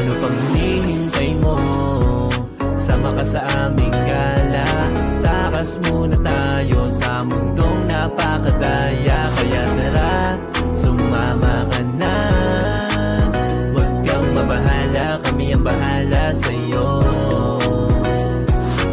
Ano pang hinihintay mo? Sama ka sa aming gala. Takas muna tayo sa mundong napakadaya. Kaya tara, sumama ka na. Huwag kang mabahala, kami ang bahala sa'yo.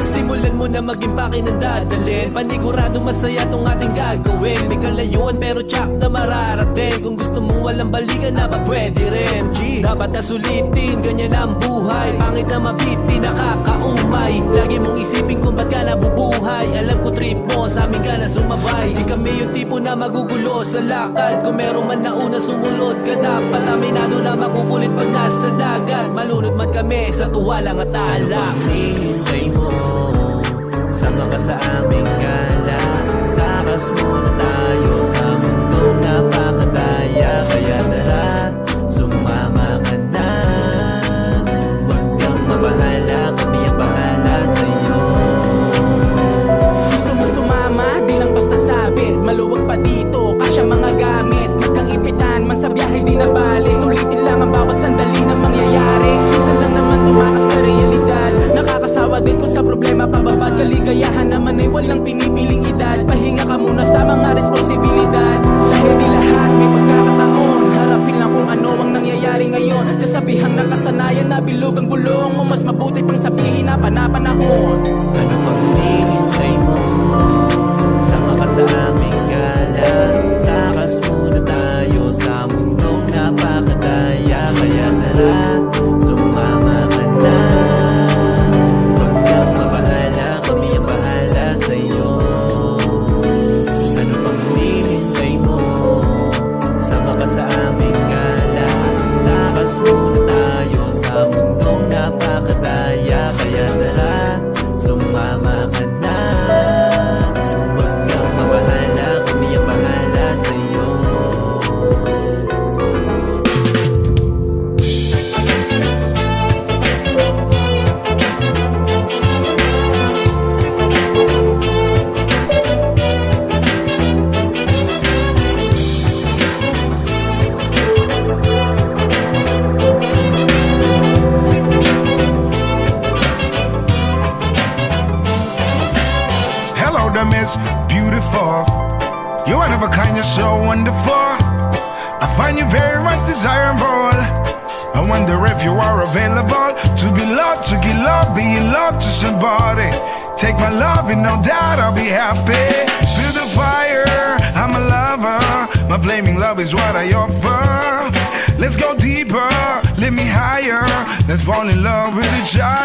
Simulan mo na maging pakinandadalin. Panigurado masaya tong ating gagawin. May kalayuan pero tsak na mararating. Kung gusto mong walang balikan na ba pwede rin. Dapat na sulitin, ganyan ang buhay. Pangit na mabiti, nakakaumay. Lagi mong isipin kung ba't ka nabubuhay. Alam ko trip mo, sa amin ka na sumabay. Di kami yung tipo na magugulo sa lakad. Kung meron man nauna sumunod ka, dapat aminado na makukulit pag nasa dagat. Malunod man kami sa tuwalang at alak. Ano hinihintay mo? Sama ka sa aming gala. Takas muna tayo sa mundong napakadaya. Kaya tara, sumama ka na. Huwag kang mabahala, kami ang bahala sa'yo. Gusto mo sumama, di lang basta sabit. Maluwag pa dito, kasya mga gamit. Huwag kang ipitan, man sa biyahe di na bali. Sulitin lang ang bawat sandali na mangyayari. Minsan lang naman tumakas sa realidad. Nakakasawa din kung sa problema pababad. Kaligayahan naman ay walang pinipiling edad. Pahinga ka muna sa mga responsibilidad. Dahil di lahat may pagkakataon. Harapin lang kung ano ang nangyayari ngayon. Kasabihang nakasanayan na bilog ang gulong mo. Mas mabuti pang sabihin na panapanahon. Ano pang hinihintay mo? Sama ka sa aming gala. Takas muna tayo sa mundong napakadaya. Kaya tara, sumama ka na. Huwag kang mabahala, kami ang bahala sa'yo. Ano pang hinihintay mo? Sama ka sa aming gala. Takas muna tayo sa mundong napakadaya. Kaya tara, sumama ka na. Huwag kang mabahala, kami ang bahala sa'yo. Hello there, Miss Beautiful. You one of a kind, you're so wonderful. I find you very much desirable. I wonder if you are available to be loved, to give love, be in love to somebody. Take my love, and no doubt I'll be happy. Feel the fire, I'm a lover. My flaming love is what I offer. Let's go deeper, lift me higher. Let's fall in love with each other.